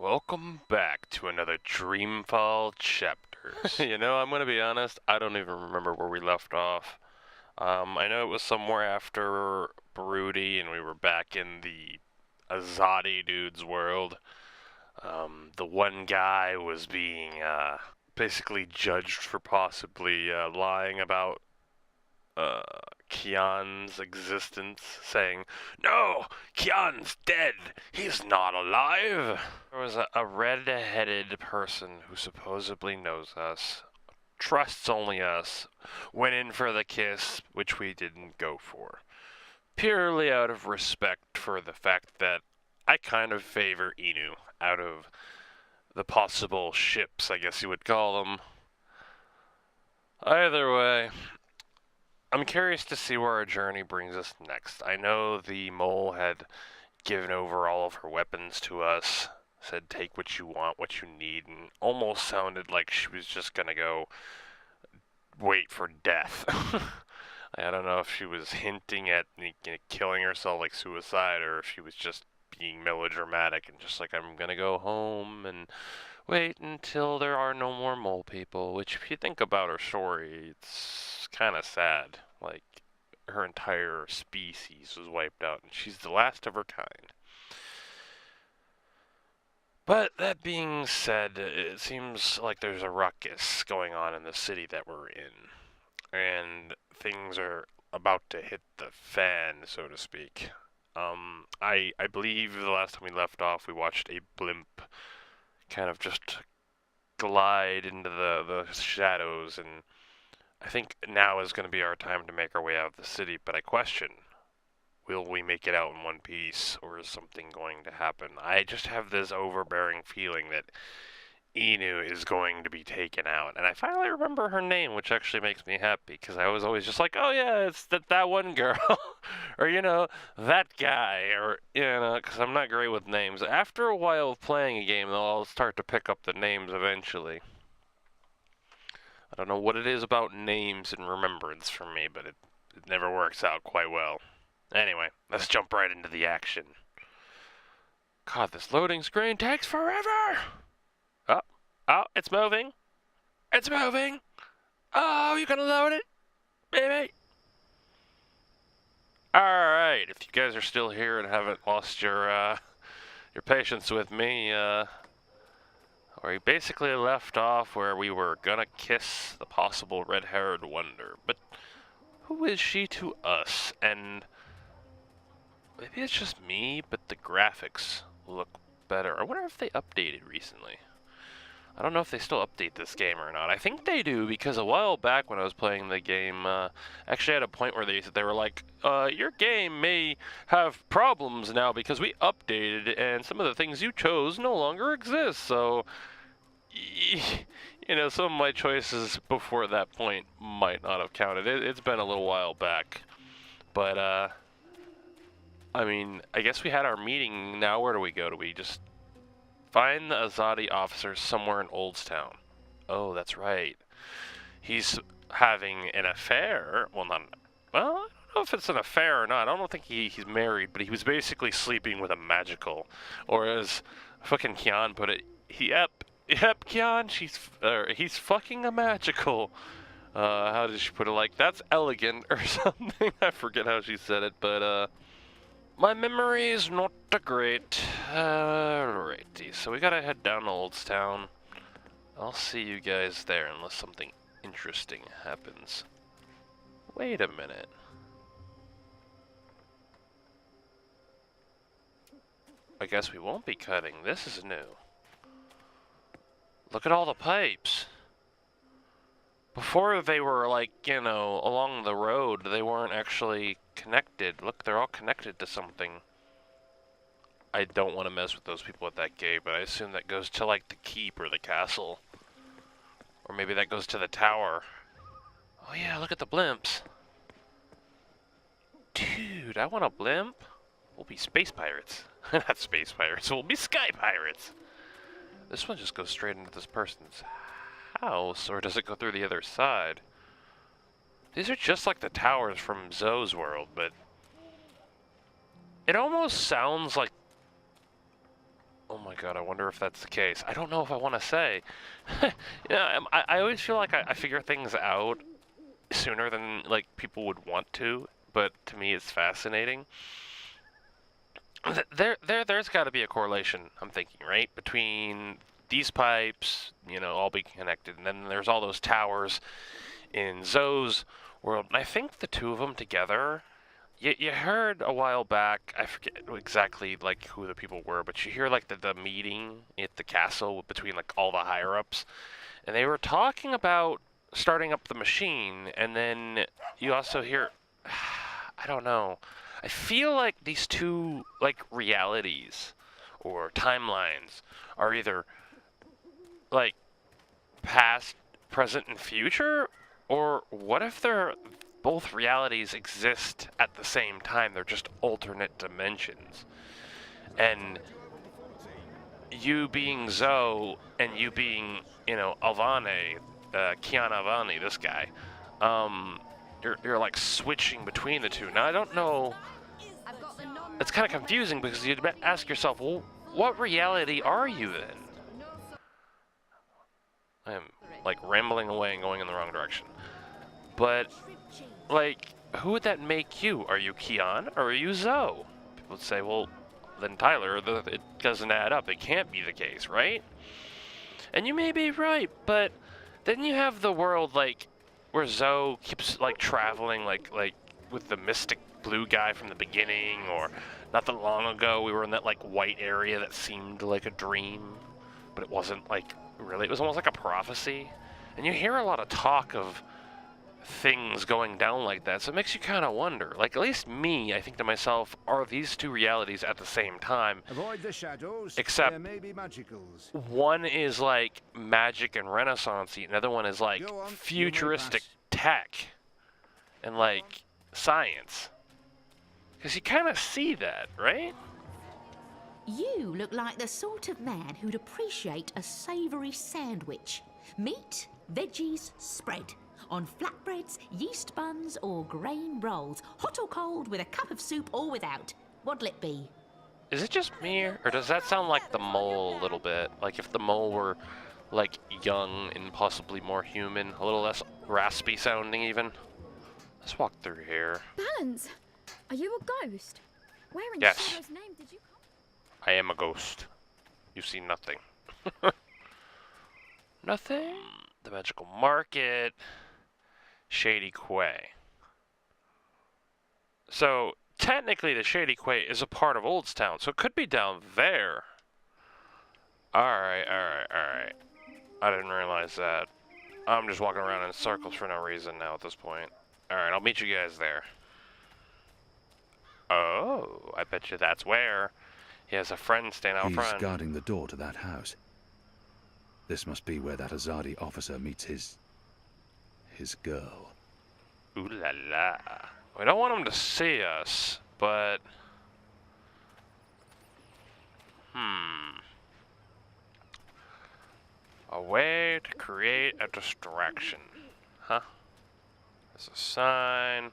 Welcome back to another Dreamfall chapters. I'm gonna be honest, I don't even remember where we left off. I know it was somewhere after Broody and we were back in the Azadi dude's world. The one guy was being, basically judged for possibly, lying about uh, Kian's existence, saying, "No, Kian's dead. He's not alive." There was a red-headed person who supposedly knows us, trusts only us, went in for the kiss, which we didn't go for. Purely out of respect for the fact that I kind of favor Inu out of the possible ships, I guess you would call them. Either way, I'm curious to see where our journey brings us next. I know the mole had given over all of her weapons to us, said take what you want, what you need, and almost sounded like she was just gonna go wait for death. I don't know if she was hinting at killing herself like suicide, or if she was just being melodramatic and just like, I'm gonna go home and wait until there are no more mole people, which if you think about her story, it's kind of sad. Like, her entire species was wiped out, and she's the last of her kind. But that being said, it seems like there's a ruckus going on in the city that we're in, and things are about to hit the fan, so to speak. I believe the last time we left off, we watched a blimp kind of just glide into the shadows, and I think now is going to be our time to make our way out of the city, but I question, will we make it out in one piece, or is something going to happen? I just have this overbearing feeling that Inu is going to be taken out, and I finally remember her name, which actually makes me happy, because I was always just like, oh yeah, it's that one girl, or that guy, or because I'm not great with names. After a while of playing a game, though, I'll start to pick up the names eventually. I don't know what it is about names and remembrance for me, but it never works out quite well. Anyway, let's jump right into the action. God, this loading screen takes forever! Oh, it's moving. It's moving. Oh, you gonna load it, baby? Alright, if you guys are still here and haven't lost your patience with me, we basically left off where we were gonna kiss the possible red-haired wonder, but who is she to us? And maybe it's just me, but the graphics look better. I wonder if they updated recently. I don't know if they still update this game or not. I think they do, because a while back when I was playing the game, actually at a point where they were like, your game may have problems now because we updated and some of the things you chose no longer exist. So, some of my choices before that point might not have counted. It's been a little while back. But, I mean, I guess we had our meeting. Now where do we go? Do we just find the Azadi officer somewhere in Oldstown? Oh, that's right. He's having an affair. Well, I don't know if it's an affair or not. I don't think he's married, but he was basically sleeping with a magical. Or as fucking Kian put it, yep, Kian, he's fucking a magical. How did she put it? Like, that's elegant or something. I forget how she said it, but, my memory is not great. Alrighty, so we gotta head down to Oldstown. I'll see you guys there unless something interesting happens. Wait a minute. I guess we won't be cutting. This is new. Look at all the pipes. Before they were like, along the road, they weren't actually connected. Look, they're all connected to something. I don't want to mess with those people at that gate, but I assume that goes to, like, the keep or the castle. Or maybe that goes to the tower. Oh yeah, look at the blimps. Dude, I want a blimp. We'll be space pirates. Not space pirates, we'll be sky pirates. This one just goes straight into this person's house, or does it go through the other side? These are just like the towers from Zoe's world, but it almost sounds like Oh my god, I wonder if that's the case. I don't know if I want to say. I always feel like I figure things out sooner than like people would want to, but to me it's fascinating. There's got to be a correlation, I'm thinking, right? Between these pipes, all being connected, and then there's all those towers in Zoe's world. And I think the two of them together, you heard a while back, I forget exactly like who the people were, but you hear like the meeting at the castle between like all the higher ups, and they were talking about starting up the machine, and then you also hear, I don't know, I feel like these two like realities or timelines are either like past, present, and future, or what if they're both realities exist at the same time? They're just alternate dimensions. And you being Zoe and you being, Alvane, Kiana Alvane, this guy, you're like switching between the two. Now I don't know. It's kind of confusing because you'd ask yourself, well, what reality are you in? I'm like rambling away and going in the wrong direction. But like, who would that make you? Are you Kian or are you Zoe? People would say, well, then Tyler, it doesn't add up. It can't be the case, right? And you may be right, but then you have the world like where Zoe keeps like traveling like with the mystic blue guy from the beginning, or not that long ago we were in that like white area that seemed like a dream, but it wasn't like really. It was almost like a prophecy. And you hear a lot of talk of things going down like that, so it makes you kind of wonder. Like, at least me, I think to myself, are these two realities at the same time? Avoid the shadows. Except there may be magicals. One is like magic and renaissance-y, another one is like futuristic tech and like science. Because you kind of see that, right? You look like the sort of man who'd appreciate a savoury sandwich. Meat, veggies, spread. On flatbreads, yeast buns, or grain rolls. Hot or cold, with a cup of soup or without. What'll it be? Is it just me, or does that sound like the mole a little bit? Like if the mole were like young and possibly more human, a little less raspy sounding even? Let's walk through here. Balance, are you a ghost? Where in Yes. Shadow's name did you come? I am a ghost. You see nothing. Nothing? The magical market. Shady Quay. So, technically the Shady Quay is a part of Oldstown, so it could be down there. Alright. I didn't realize that. I'm just walking around in circles for no reason now at this point. Alright, I'll meet you guys there. Oh, I bet you that's where. He has a friend staying out front. He's guarding the door to that house. This must be where that Azadi officer meets his girl. Ooh la la. We don't want him to see us, but... A way to create a distraction. Huh? There's a sign.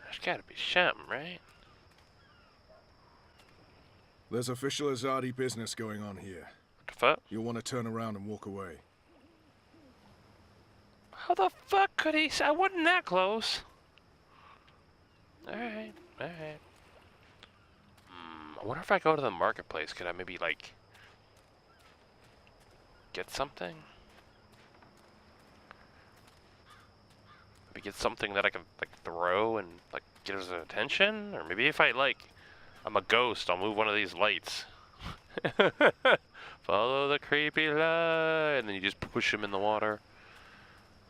There's gotta be something, right? There's official Azadi business going on here. What the fuck? You'll want to turn around and walk away. How the fuck could he say? I wasn't that close. Alright. I wonder if I go to the marketplace, could I maybe, like, get something? Maybe get something that I can, like, throw and, like, get his attention? Or maybe if I, like, I'm a ghost, I'll move one of these lights. Follow the creepy light, and then you just push him in the water.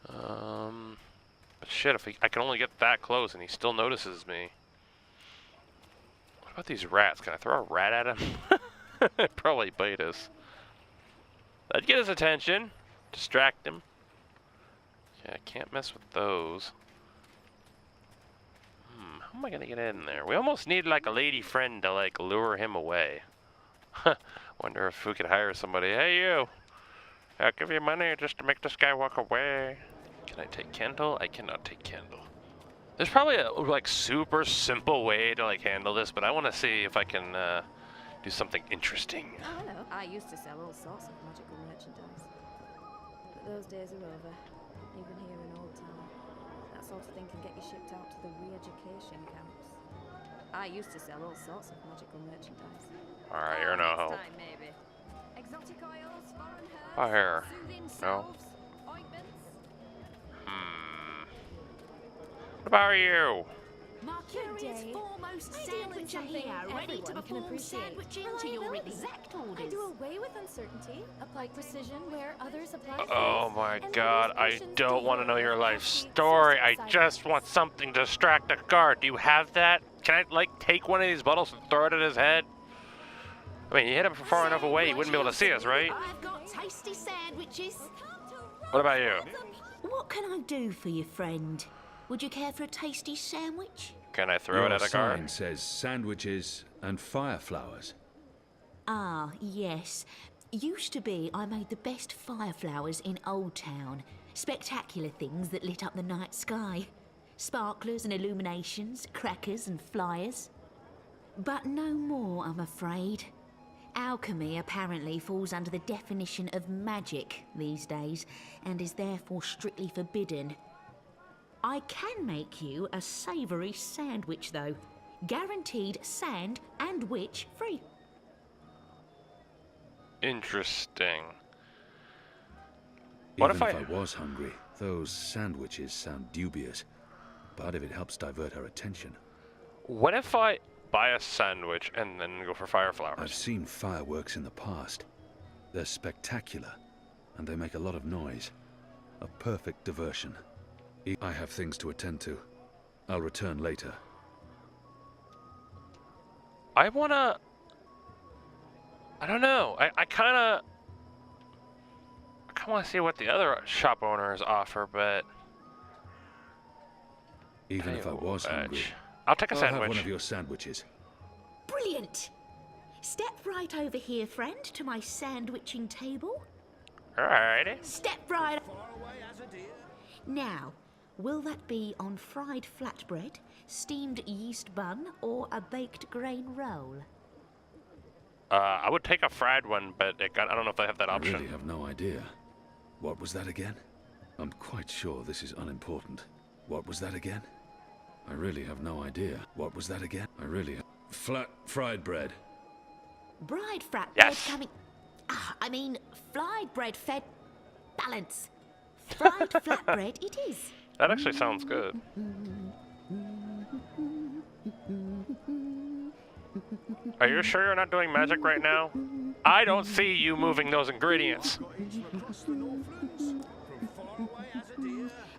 But shit, if I can only get that close and he still notices me. What about these rats? Can I throw a rat at him? It'd probably bite us. That'd get his attention. Distract him. Yeah, I can't mess with those. How am I gonna get in there? We almost need like a lady friend to like lure him away. Wonder if we could hire somebody. Hey you! I'll give you money just to make this guy walk away. Can I take candle? I cannot take candle. There's probably a like super simple way to like handle this, but I want to see if I can Do something interesting. Oh, hello. I used to sell all sorts of magical merchandise. But those days are over, even here in Old Town. That sort of thing can get you shipped out to the re-education camps. I used to sell all sorts of magical merchandise. Alright, you're no help. Time, maybe. Exotic oils, foreign herbs, Fire. soothing No. salves, ointments. What about you? Mercurius day. foremost I deal in sandwicher something here, ready to everyone can perform appreciate. sandwiching to your Reliability. exact I orders. do away with uncertainty, apply precision where others apply Oh faith, my and god, leave I patients don't want to know your life healthy, story. I sources of just want something to distract the guard. Do you have that? Can I, like, take one of these bottles and throw it at his head? I mean, you hit him from far enough away, he wouldn't be able to see us, right? I've got tasty sandwiches. What about you? What can I do for you, friend? Would you care for a tasty sandwich? Can I throw Your it at a sign guard? says sandwiches and fire flowers. Ah, yes. Used to be I made the best fire flowers in Old Town. Spectacular things that lit up the night sky. Sparklers and illuminations, crackers and flyers. But no more, I'm afraid. Alchemy apparently falls under the definition of magic these days, and is therefore strictly forbidden. I can make you a savoury sandwich, though. Guaranteed sand and witch free. Interesting. What Even if if I was hungry, those sandwiches sound dubious. But if it helps divert her attention. What if I buy a sandwich and then go for fire I've flowers? seen fireworks in the past. They're spectacular, and they make a lot of noise. A perfect diversion. I have things to attend to. I'll return later. I don't know. I kind of want to see what the other shop owners offer, but Even if I was hungry, I'll take a I'll have sandwich. one of your sandwiches. Brilliant! Step right over here, friend, to my sandwiching table. Alrighty. Step right. Now, will that be on fried flatbread, steamed yeast bun, or a baked grain roll? I would take a fried one, but I don't know if they have that I option. really have no idea. What was that again? I'm quite sure this is unimportant. What was that again? I really have no idea. What was that again? Flat fried bread. Bride frat Yes. bread coming. Fried bread fed balance. Fried flatbread it is. That actually sounds good. Are you sure you're not doing magic right now? I don't see you moving those ingredients.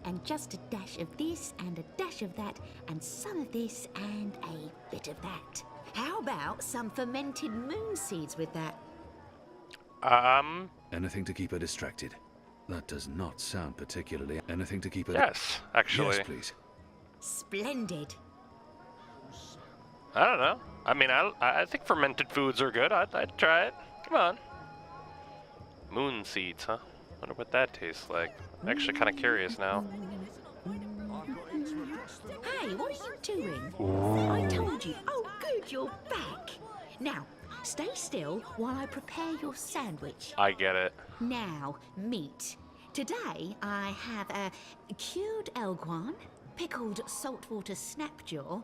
And just a dash of this and a dash of that and some of this and a bit of that. How about some fermented moon seeds with that? Anything to keep her distracted. That does not sound particularly. Anything to keep her. Yes, actually. Yes, please. Splendid. I don't know. I mean, I think fermented foods are good. I'd try it. Come on. Moon seeds, huh? Wonder what that tastes like. I'm actually kind of curious now. Hey, what are you doing? I told you. Oh, good, you're back. Now, stay still while I prepare your sandwich. I get it. Now, meat. Today, I have a cured elguan, pickled saltwater snapjaw,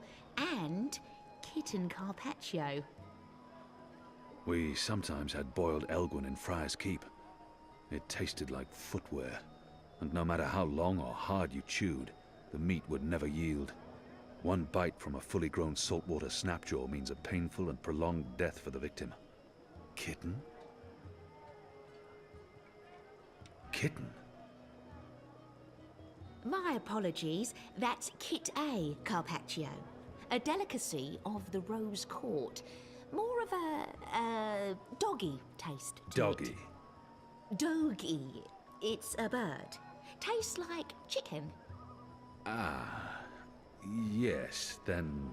and kitten carpaccio. We sometimes had boiled elguin in Friar's Keep. It tasted like footwear, and no matter how long or hard you chewed, the meat would never yield. One bite from a fully grown saltwater snapjaw means a painful and prolonged death for the victim. Kitten? Kitten? My apologies, that's Kit A carpaccio, a delicacy of the Rose Court. More of a doggy taste to Doggy. it. Doggy. It's a bird. Tastes like chicken. Yes, then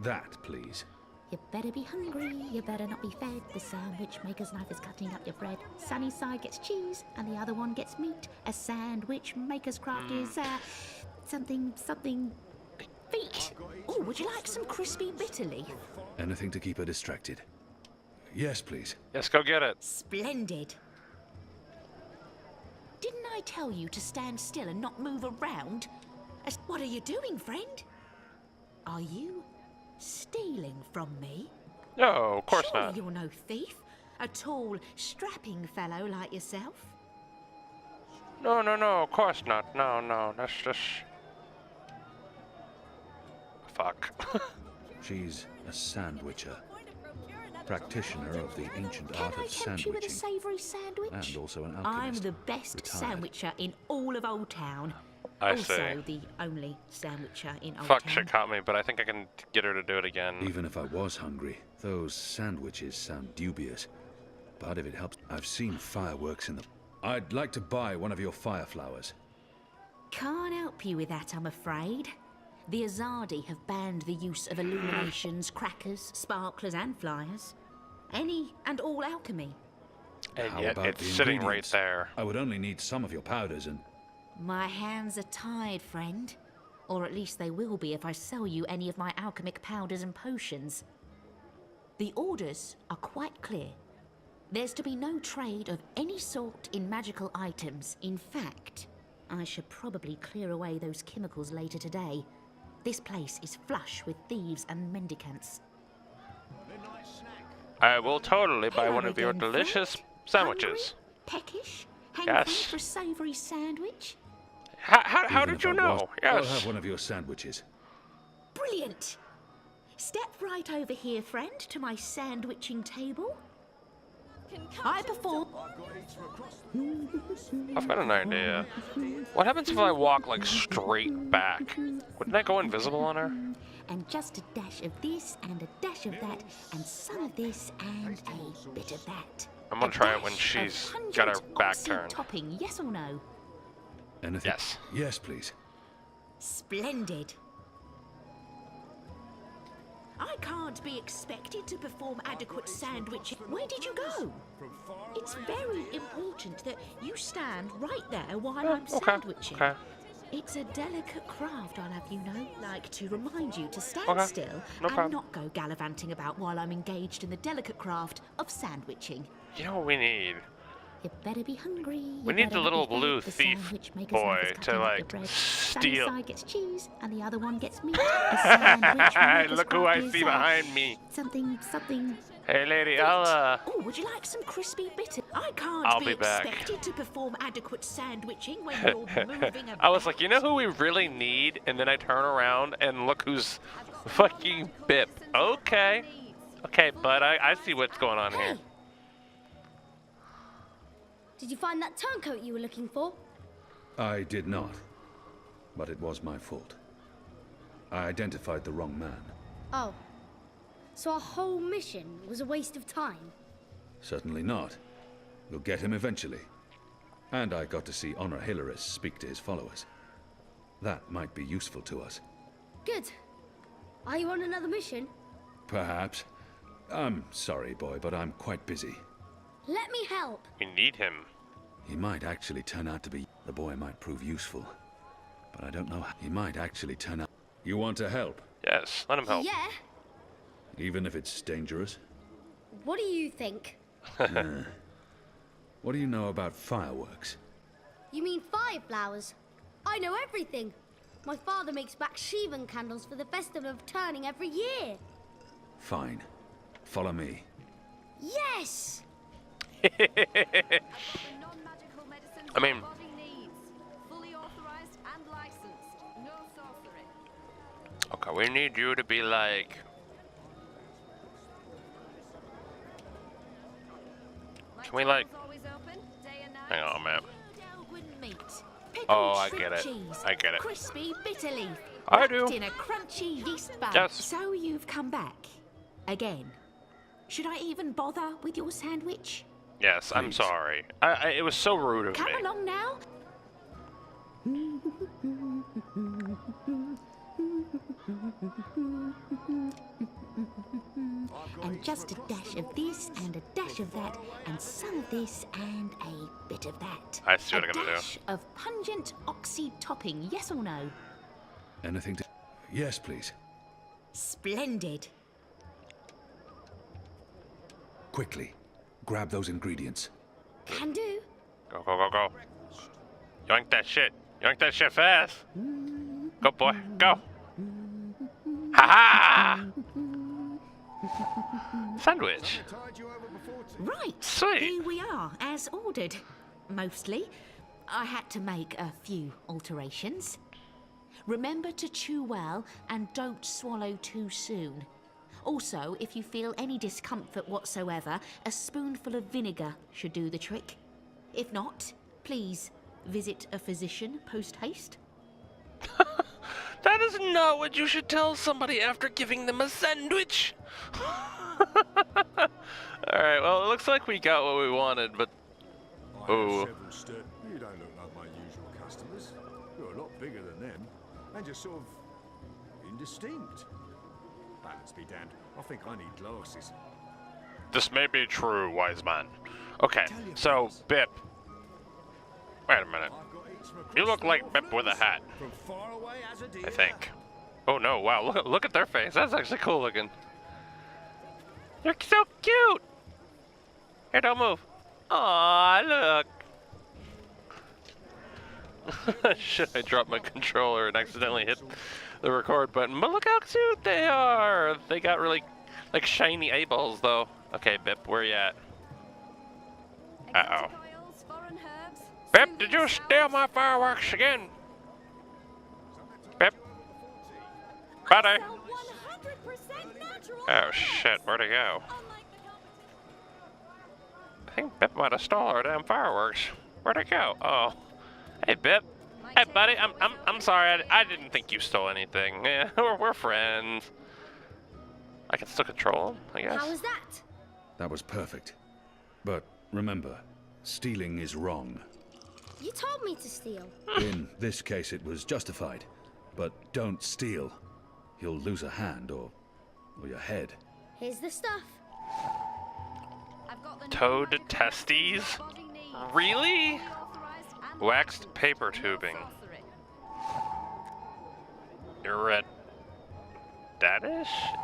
that, please. You better be hungry, you better not be fed. The sandwich maker's knife is cutting up your bread. Sunny side gets cheese, and the other one gets meat. A sandwich maker's craft is, something feet. Oh, would you like some crispy bitter leaf? Anything to keep her distracted. Yes, please. Yes, go get it. Splendid. Didn't I tell you to stand still and not move around? What are you doing, friend? Are you stealing from me? No, of course Surely not. you're no thief. A tall, strapping fellow like yourself. No, of course not. No, that's just... Fuck. She's a sandwicher, practitioner of the ancient Can art I of tempt you with a sandwiching, savoury sandwich? and also an I'm alchemist. the best retired. sandwicher in all of Old Town. I also, see. the only sandwicher in Old Fuck, Town. she caught me, but I think I can get her to do it again. Even if I was hungry, those sandwiches sound dubious. But if it helps, I've seen fireworks in the... I'd like to buy one of your fire flowers. Can't help you with that, I'm afraid. The Azadi have banned the use of illuminations, crackers, sparklers, and flyers. Any and all alchemy. And How yet about it's the sitting right ingredients? there. I would only need some of your powders and... My hands are tied, friend. Or at least they will be if I sell you any of my alchemic powders and potions. The orders are quite clear. There's to be no trade of any sort in magical items. In fact, I should probably clear away those chemicals later today. This place is flush with thieves and mendicants. I will totally buy Hello one of your again, friend. delicious sandwiches. Hungry? Peckish? Hangry Yes. for a savoury sandwich? How Even did if you I know? was, I'll Yes. have one of your sandwiches. Brilliant! Step right over here, friend, to my sandwiching table. I perform. I've got an idea. What happens if I walk like straight back? Wouldn't I go invisible on her? And just a dash of this and a dash of that and some of this and a bit of that. I'm gonna A try it when dash she's of got her pungent back oxy turned. Topping, yes or no? Anything? Yes. Yes, please. Splendid. I can't be expected to perform adequate sandwiching. Where did you go? It's very important that you stand right there while I'm Okay. sandwiching. Okay. It's a delicate craft, I'll have you know. Like to remind you to stand Okay. still No and problem. not go gallivanting about while I'm engaged in the delicate craft of sandwiching. You know what we need? You better be hungry. You We need better the little be fed. blue The thief sandwich maker's boy knife is to, cutting up your like, bread. steal. One side gets cheese and the other one gets meat. The sandwich maker's Look who I craft see is, behind me. Something. Hey, lady, I'll Oh, would you like some crispy bitter? I can't I'll be be back. expected to perform adequate sandwiching when you're moving about. I was like, you know who we really need? And then I turn around and look who's fucking Bip. Okay. Okay, bud, I see what's going on here. Hey, Did you find that turncoat you were looking for? I did not. But it was my fault. I identified the wrong man. Oh. So our whole mission was a waste of time? Certainly not. We'll get him eventually. And I got to see Honor Hilaris speak to his followers. That might be useful to us. Good. Are you on another mission? Perhaps. I'm sorry, boy, but I'm quite busy. Let me help. We need him. He might actually turn out to be... The boy might prove useful. But I don't know how... He might actually turn out... You want to help? Yes, let him help. Yeah. Even if it's dangerous? What do you think? What do you know about fireworks? You mean fireflowers? I know everything. My father makes Bakshivan candles for the Festival of Turning every year. Fine. Follow me. Yes! I mean, okay, we need you to be like... Can we like... Hang on, man. Elgin meat. Pickled Oh, I shrimp get it. cheese, I get it. Crispy bitter leaf. I do. wrapped in a crunchy yeast bun. Yes. So you've come back. Again. Should I even bother with your sandwich? Yes, I'm Please. sorry. It was so rude of Come me. along now. And just a dash of this and a dash of that and some of this and a bit of that. I see what a I'm gonna do. dash of pungent oxy topping, yes or no? Anything to... Yes, please. Splendid. Quickly, grab those ingredients. Can do. Go, go, go, go. Yoink that shit. Yoink that shit fast. Go, boy. Go. Ha ha! Sandwich. Tide you over before Right, Sweet. here we are, as ordered. Mostly. I had to make a few alterations. Remember to chew well and don't swallow too soon. Also, if you feel any discomfort whatsoever, a spoonful of vinegar should do the trick. If not, please visit a physician post-haste. That is not what you should tell somebody after giving them a sandwich. Alright, well, it looks like we got what we wanted, but... Oh. You don't look like my usual customers. You're a lot bigger than them, and you're sort of indistinct. Balance be damned. I think I need glasses. This may be true, wise man. Okay, so, Bip. Wait a minute. I've got eats from across You look the like North Bip with a Lands, hat, from far away as a deer. I think. Oh no, wow, look at their face. That's actually cool looking. You're so cute! Here, don't move. Aw, look. Shit, I dropped my controller and accidentally hit the record button. But look how cute they are! They got really, like, shiny eyeballs, though. Okay, Bip, where you at? Uh-oh. Exotic oils, foreign herbs, Bip, did you soothing steal salves. my fireworks again? Bip? Buddy? Sell 100% natural Oh shit, where'd he go? unlike the competition. I think Bip might have stole our damn fireworks. Where'd it go? Oh. Hey Bip. Hey buddy, I'm sorry, I didn't think you stole anything. Yeah, we're friends. I can still control him, I guess. How was that? That was perfect. But remember, stealing is wrong. You told me to steal. In this case, it was justified. But don't steal. You'll lose a hand or your head. Here's the stuff. I've got the Toad new magical testes? your body needs. Really? Authorized and Waxed licensed. paper No tubing. sorcery.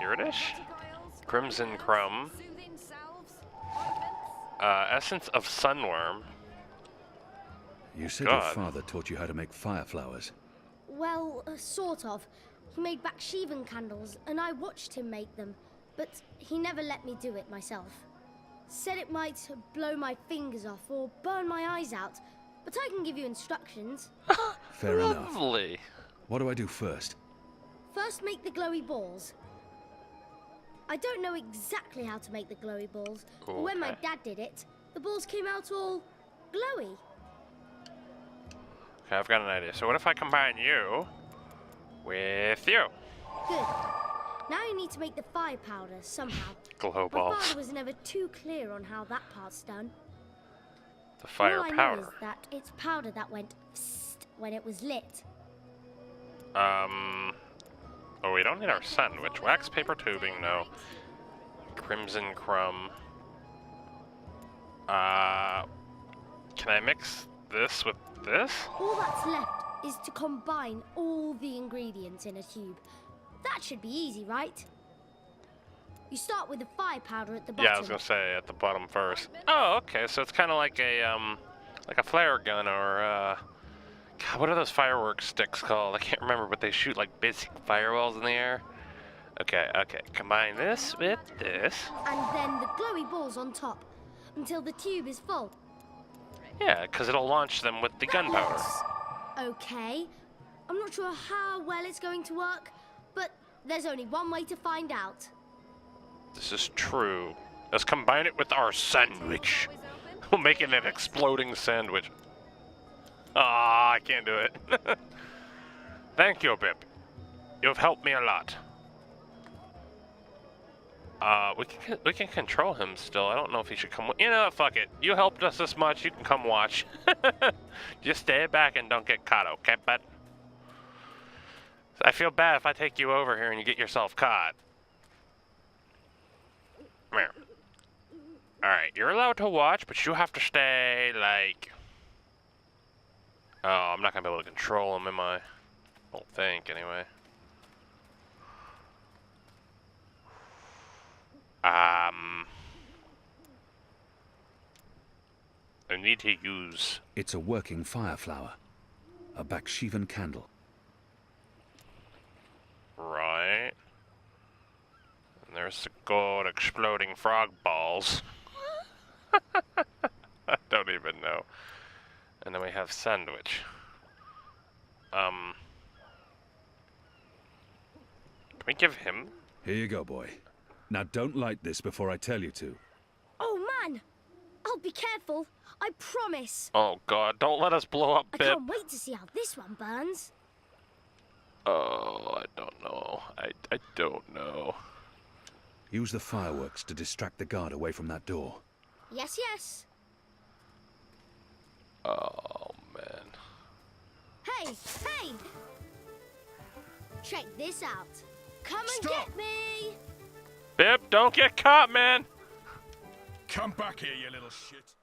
Iridish? Exotic oils, Crimson foreign herbs, crumb. soothing salves, ointments. Essence of sunworm. You said God. your father taught you how to make fire flowers. Well, sort of. He made Baksheevan candles, and I watched him make them, but he never let me do it myself. Said it might blow my fingers off or burn my eyes out, but I can give you instructions. Fair enough. Lovely. What do I do first? First, make the glowy balls. I don't know exactly how to make the glowy balls, but when my Okay. dad did it, the balls came out all glowy. Okay, I've got an idea. So what if I combine you with you? Good. Now you need to make the fire powder somehow. Glow My balls. father was never too clear on how that part's done. The fire All I know powder. is that it's powder that went psst when it was lit. Oh, we don't need our sandwich. Wax paper tubing, no. Crimson crumb. Can I mix this with this? All that's left is to combine all the ingredients in a tube. That should be easy, right? You start with the fire powder at the bottom. Yeah, I was gonna say at the bottom first. Oh, okay. So it's kind of like a flare gun or God, what are those fireworks sticks called? I can't remember, but they shoot like basic fireballs in the air. Okay, okay. Combine this with this. And then the glowy balls on top until the tube is full. Yeah, because it'll launch them with the That gunpowder. looks okay. I'm not sure how well it's going to work, but there's only one way to find out. This is true. Let's combine it with our sandwich. Always open. We'll make it an exploding sandwich. Ah, I can't do it. Thank you, Bip. You've helped me a lot. We can control him still. I don't know if he should come. You know what? Fuck it. You helped us this much. You can come watch. Just stay back and don't get caught, okay, bud? I feel bad if I take you over here and you get yourself caught. Come here. Alright, you're allowed to watch, but you have to stay, like... Oh, I'm not gonna be able to control him, am I? I don't think, anyway. I need to use... It's a working fire flower. A Bakshivan candle. Right. And there's the gold exploding frog balls. I don't even know. And then we have sandwich. Can we give him? Here you go, boy. Now don't light this before I tell you to. Oh, man! I'll be careful. I promise. Oh god, don't let us blow up, I Bip. can't wait to see how this one burns. Oh, I don't know. I don't know. Use the fireworks to distract the guard away from that door. Yes, yes. Oh, man. Hey, hey! Check this out. Come and Stop! get me! Bip, don't get caught, man! Come back here, you little shit.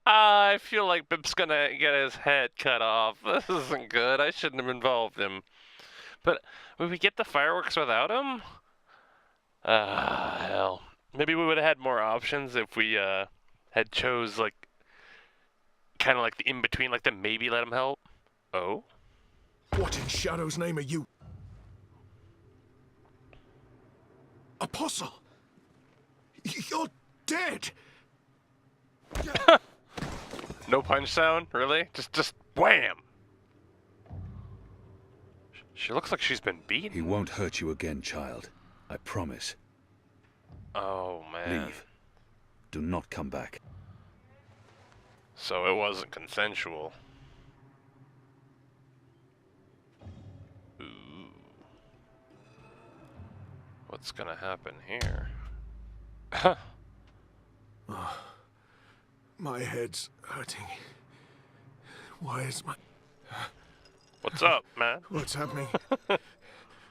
I feel like Bip's gonna get his head cut off. This isn't good. I shouldn't have involved him. But would we get the fireworks without him? Hell. Maybe we would have had more options if we had chose like kind of like the in between, like to maybe let him help. Oh, What in Shadow's name are you? Apostle! You're dead! no punch sound, really? Just wham! She looks like she's been beaten. He won't hurt you again, child. I promise. Oh man. Leave. Do not come back. So it wasn't consensual. Ooh. What's gonna happen here? My head's hurting. Why is my... What's up, man? What's happening?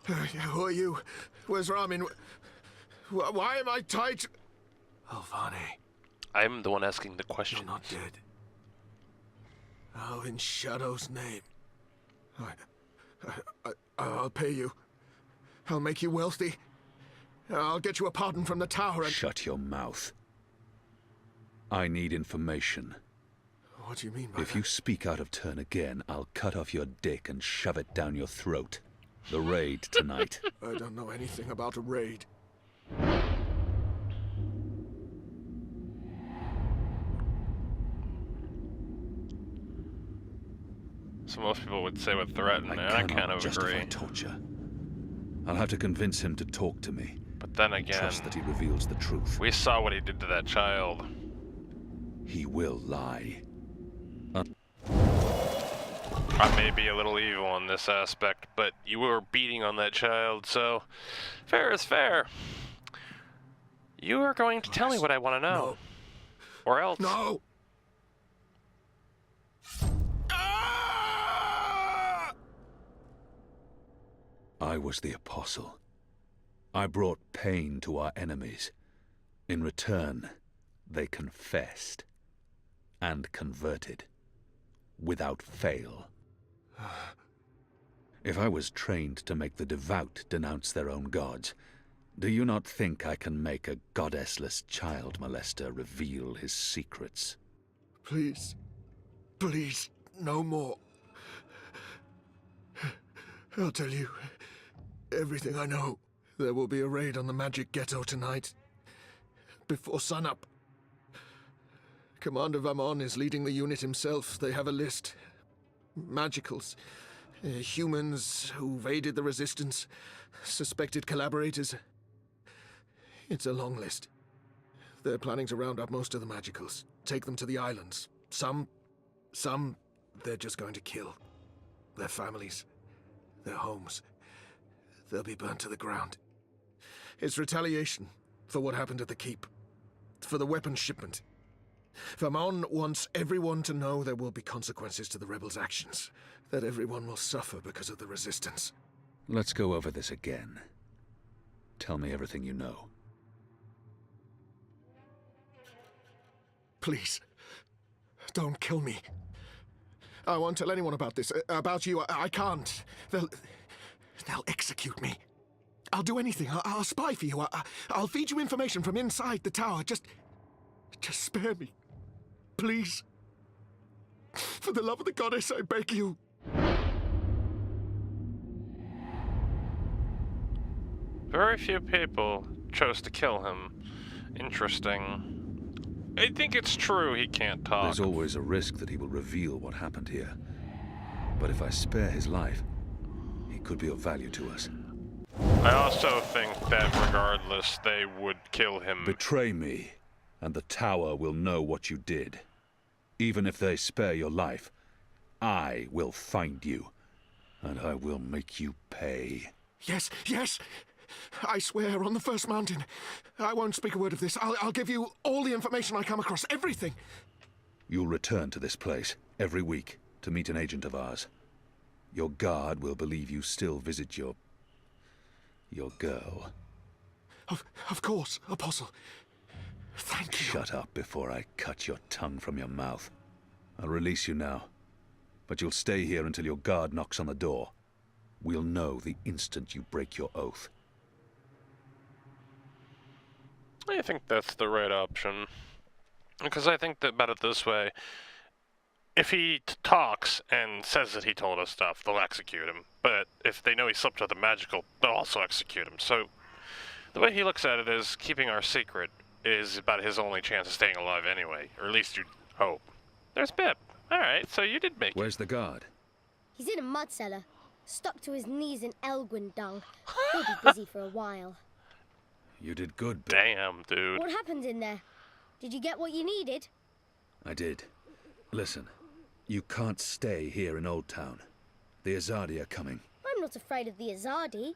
Who are you? Where's Ramin? Why am I tied to... Alvani, I'm the one asking the question. you're not dead. How in Shadow's name? I'll pay you. I'll make you wealthy. I'll get you a pardon from the tower and... Shut your mouth. I need information. What do you mean by If that? you speak out of turn again, I'll cut off your dick and shove it down your throat. The raid tonight. I don't know anything about a raid. So most people would say with threaten, and I cannot kind of justify agree. torture. I'll have to convince him to talk to me. But then again, Trust that he reveals the truth. we saw what he did to that child. He will lie. I may be a little evil in this aspect, but you were beating on that child, so fair is fair. You are going to tell me what I want to know. No. Or else. No! Ah! I was the apostle. I brought pain to our enemies. In return, they confessed and converted without fail. If I was trained to make the devout denounce their own gods, do you not think I can make a goddessless child molester reveal his secrets? Please. Please, no more. I'll tell you everything I know. There will be a raid on the magic ghetto tonight. Before sunup. Commander Vamon is leading the unit himself. They have a list. Magicals. Humans who've aided the resistance. Suspected collaborators. It's a long list. They're planning to round up most of the magicals. Take them to the islands. Some, they're just going to kill. Their families. Their homes. They'll be burnt to the ground. It's retaliation for what happened at the keep. For the weapons shipment. Vamon wants everyone to know there will be consequences to the rebels' actions. That everyone will suffer because of the resistance. Let's go over this again. Tell me everything you know. Please, don't kill me. I won't tell anyone about this. About you, I can't. They'll execute me. I'll do anything. I'll spy for you. I'll feed you information from inside the tower. Just Just spare me. Please. For the love of the goddess, I beg you. Very few people chose to kill him. Interesting. I think it's true he can't talk. There's always a risk that he will reveal what happened here. But if I spare his life, he could be of value to us. I also think that regardless, they would kill him. Betray me, and the tower will know what you did. Even if they spare your life, I will find you, and I will make you pay. Yes, yes. I swear on the first mountain. I won't speak a word of this. I'll give you all the information I come across, everything. You'll return to this place every week to meet an agent of ours. Your guard will believe you still visit your girl. Of course, Apostle. Thank you. Shut up before I cut your tongue from your mouth. I'll release you now, but you'll stay here until your guard knocks on the door. We'll know the instant you break your oath. I think that's the right option. Because I think that about it this way. If he talks and says that he told us stuff, they'll execute him. But if they know he slipped with the magical, they'll also execute him. So the way he looks at it is keeping our secret is about his only chance of staying alive anyway. Or at least you'd hope. There's Bip. Alright, so you did make it. Where's the guard? He's in a mud cellar, stuck to his knees in Elgwyn dung. He'll be busy for a while. You did good, Bip. Damn, dude. What happened in there? Did you get what you needed? I did. Listen, you can't stay here in Old Town. The Azadi are coming. I'm not afraid of the Azadi.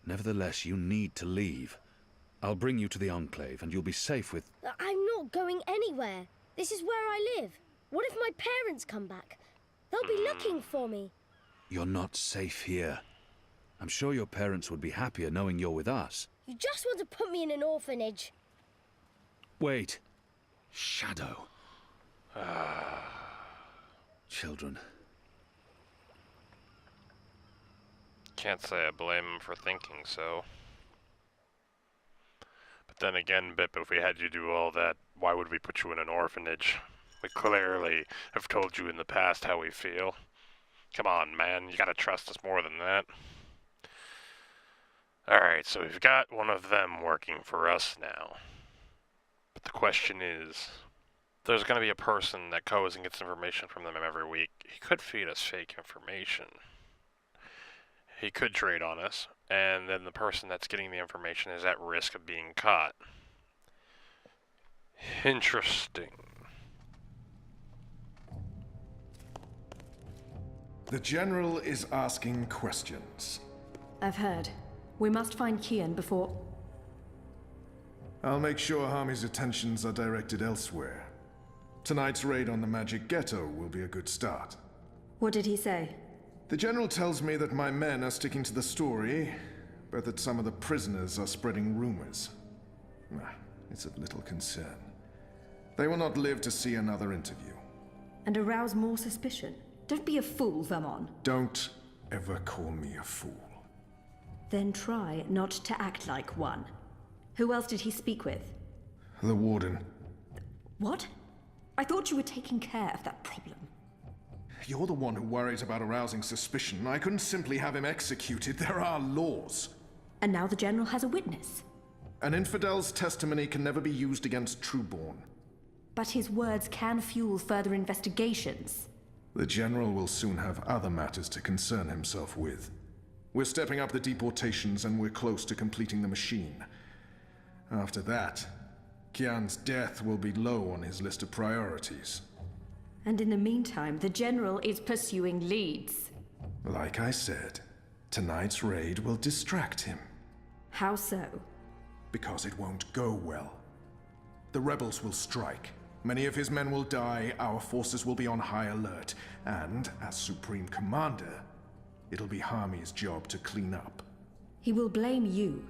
Nevertheless, you need to leave. I'll bring you to the Enclave, and you'll be safe with... I'm not going anywhere. This is where I live. What if my parents come back? They'll be looking for me. You're not safe here. I'm sure your parents would be happier knowing you're with us. You just want to put me in an orphanage. Wait. Shadow. Children. Can't say I blame him for thinking so. But then again, Bip, if we had you do all that, why would we put you in an orphanage? We clearly have told you in the past how we feel. Come on, man, you gotta trust us more than that. Alright, so we've got one of them working for us now. But the question is, there's gonna be a person that goes and gets information from them every week. He could feed us fake information. He could trade on us, and then the person that's getting the information is at risk of being caught. Interesting. The General is asking questions. I've heard. We must find Kian before... I'll make sure Harmy's attentions are directed elsewhere. Tonight's raid on the Magic Ghetto will be a good start. What did he say? The General tells me that my men are sticking to the story, but that some of the prisoners are spreading rumors. It's of little concern. They will not live to see another interview. And arouse more suspicion? Don't be a fool, Vermon. Don't ever call me a fool. Then try not to act like one. Who else did he speak with? The Warden. What? I thought you were taking care of that problem. You're the one who worries about arousing suspicion. I couldn't simply have him executed. There are laws. And now the General has a witness. An infidel's testimony can never be used against Trueborn. But his words can fuel further investigations. The General will soon have other matters to concern himself with. We're stepping up the deportations and we're close to completing the machine. After that, Kian's death will be low on his list of priorities. And in the meantime, the General is pursuing leads. Like I said, tonight's raid will distract him. How so? Because it won't go well. The rebels will strike. Many of his men will die, our forces will be on high alert, and, as Supreme Commander, it'll be Harmy's job to clean up. He will blame you.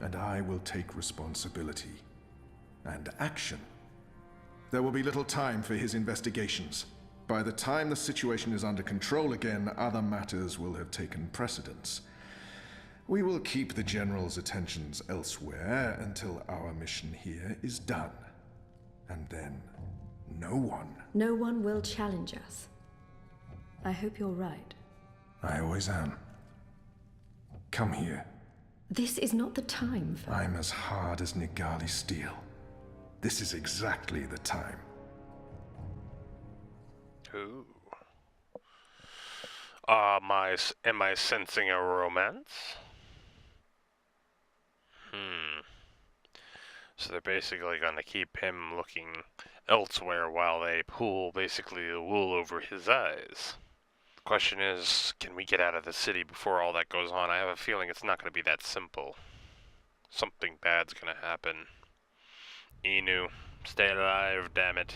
And I will take responsibility. And action. There will be little time for his investigations. By the time the situation is under control again, other matters will have taken precedence. We will keep the General's attentions elsewhere until our mission here is done. And then, no one. No one will challenge us. I hope you're right. I always am. Come here. This is not the time for... I'm as hard as Nigali steel. This is exactly the time. Ooh. Am I sensing a romance? So they're basically going to keep him looking elsewhere while they pull basically the wool over his eyes. The question is, can we get out of the city before all that goes on? I have a feeling it's not going to be that simple. Something bad's going to happen. Inu, stay alive, damn it.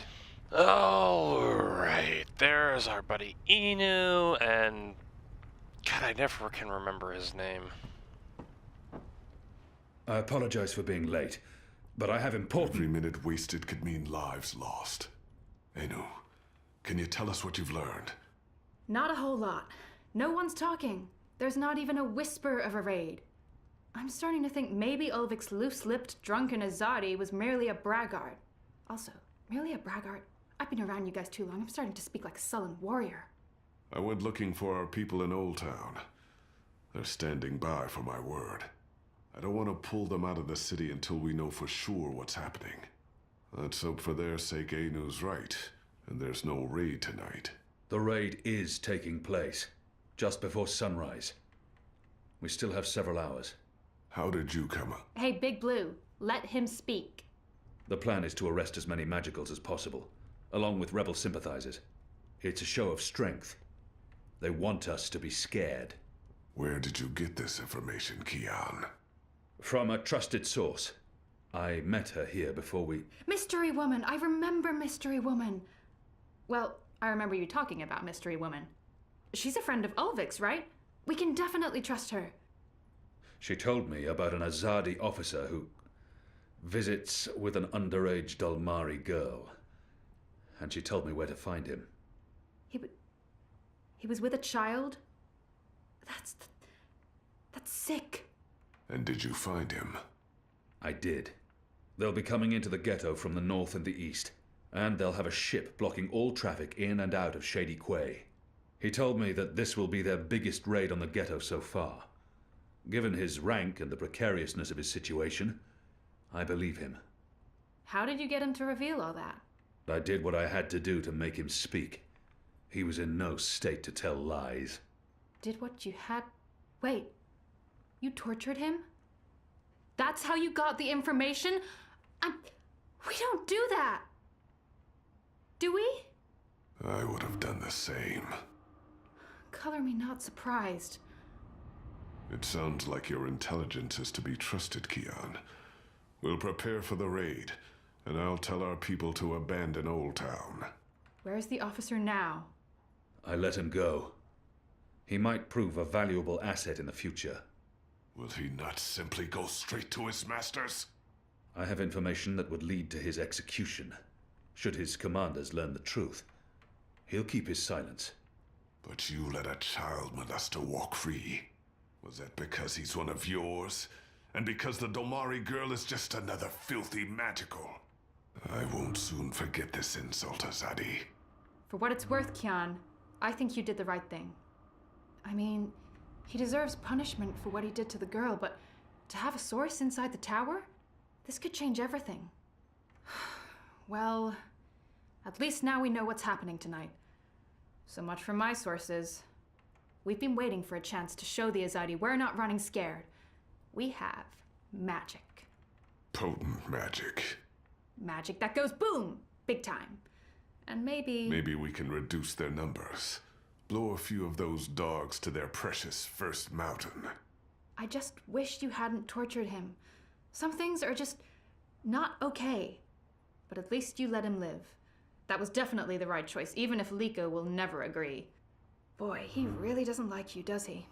Alright, there's our buddy Inu, and... God, I never can remember his name. I apologize for being late, but I have important... Every minute wasted could mean lives lost. Anu, can you tell us what you've learned? Not a whole lot. No one's talking. There's not even a whisper of a raid. I'm starting to think maybe Ulvik's loose-lipped, drunken Azadi was merely a braggart. Also, merely a braggart? I've been around you guys too long. I'm starting to speak like a sullen warrior. I went looking for our people in Old Town. They're standing by for my word. I don't want to pull them out of the city until we know for sure what's happening. Let's hope for their sake Anu's right, and there's no raid tonight. The raid is taking place, just before sunrise. We still have several hours. How did you come up? Hey, Big Blue, let him speak. The plan is to arrest as many magicals as possible, along with rebel sympathizers. It's a show of strength. They want us to be scared. Where did you get this information, Kian? From a trusted source. I met her here before we... Mystery Woman! I remember Mystery Woman! Well, I remember you talking about Mystery Woman. She's a friend of Ulvik's, right? We can definitely trust her. She told me about an Azadi officer who visits with an underage Dalmari girl. And she told me where to find him. He was with a child? That's sick. And did you find him? I did. They'll be coming into the ghetto from the north and the east, and they'll have a ship blocking all traffic in and out of Shady Quay. He told me that this will be their biggest raid on the ghetto so far. Given his rank and the precariousness of his situation, I believe him. How did you get him to reveal all that? I did what I had to do to make him speak. He was in no state to tell lies. Did what you had... Wait, you tortured him? That's how you got the information? We don't do that! Do we? I would have done the same. Color me not surprised. It sounds like your intelligence is to be trusted, Kian. We'll prepare for the raid, and I'll tell our people to abandon Old Town. Where's the officer now? I let him go. He might prove a valuable asset in the future. Will he not simply go straight to his masters? I have information that would lead to his execution. Should his commanders learn the truth, he'll keep his silence. But you let a child molester walk free. Was that because he's one of yours? And because the Domari girl is just another filthy magical? I won't soon forget this insult, Azadi. For what it's worth, Kian, I think you did the right thing. I mean, he deserves punishment for what he did to the girl, but to have a source inside the tower? This could change everything. Well, at least now we know what's happening tonight. So much for my sources. We've been waiting for a chance to show the Azadi we're not running scared. We have magic. Potent magic. Magic that goes boom! Big time. And maybe... Maybe we can reduce their numbers. Blow a few of those dogs to their precious first mountain. I just wish you hadn't tortured him. Some things are just not okay. But at least you let him live. That was definitely the right choice, even if Liko will never agree. Boy, he really doesn't like you, does he?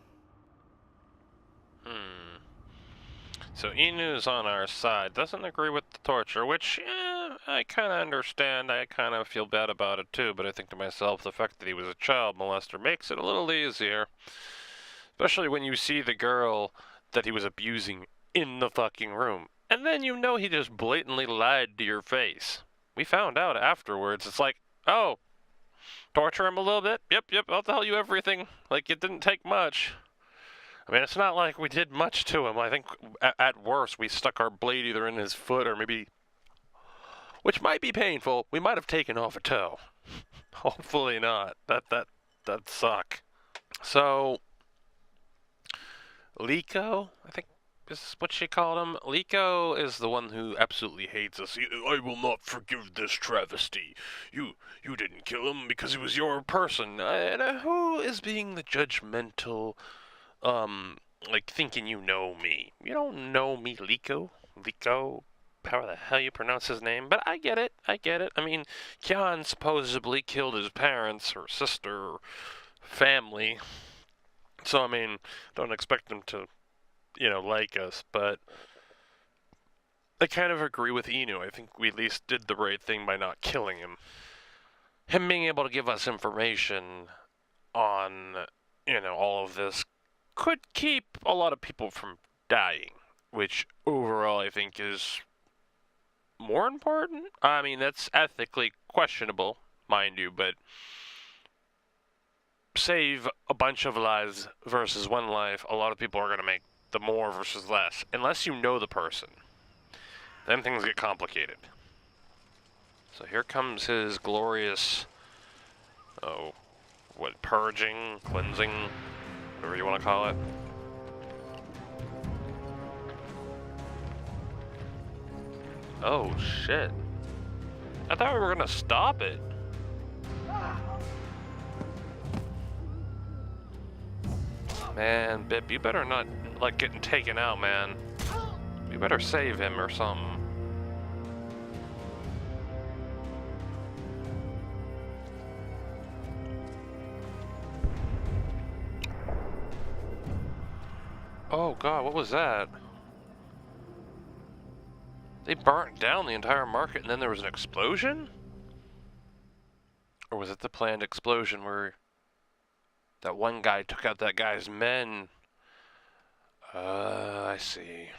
So Inu's on our side, doesn't agree with the torture, which, I kind of understand. I kind of feel bad about it too, but I think to myself, the fact that he was a child molester makes it a little easier. Especially when you see the girl that he was abusing in the fucking room. And then you know he just blatantly lied to your face. We found out afterwards. It's like, oh, torture him a little bit? Yep, I'll tell you everything. Like, it didn't take much. I mean, it's not like we did much to him. I think, at worst, we stuck our blade either in his foot or maybe, which might be painful, we might have taken off a toe. Hopefully not. That'd suck. So, Liko, I think is what she called him. Liko is the one who absolutely hates us. I will not forgive this travesty. You didn't kill him because he was your person. And who is being the judgmental, like thinking you know me? You don't know me, Liko. Liko, how the hell you pronounce his name? But I get it. I mean, Kyan supposedly killed his parents, or sister, or family. So, I mean, don't expect him to, like us, but I kind of agree with Inu. I think we at least did the right thing by not killing him. Him being able to give us information on, all of this could keep a lot of people from dying, which overall I think is more important. I mean, that's ethically questionable, mind you, but save a bunch of lives versus one life, a lot of people are going to make the more versus less. Unless you know the person, then things get complicated. So here comes his glorious, purging, cleansing, whatever you want to call it. Oh shit. I thought we were going to stop it. Man, Bip, you better not, getting taken out, man. You better save him or something. Oh god, what was that? They burnt down the entire market and then there was an explosion? Or was it the planned explosion where that one guy took out that guy's men? I see.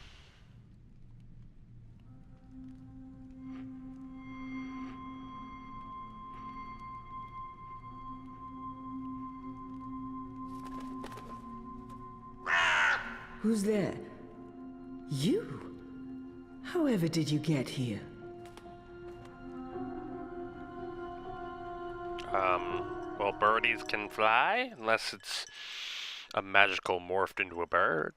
Who's there? You? However did you get here? Well, birdies can fly, unless it's a magical morphed into a bird.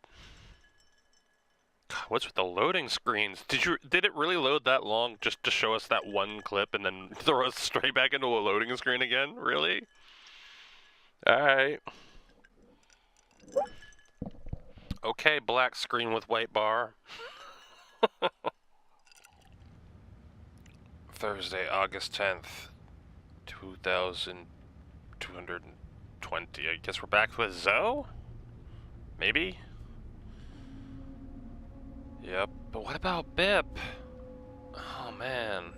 God, what's with the loading screens? Did it really load that long just to show us that one clip and then throw us straight back into a loading screen again? Really? Alright. Okay, black screen with white bar. Thursday, August 10th, 2220. I guess we're back with Zoe? Maybe? Yep, but what about Bip? Oh, man.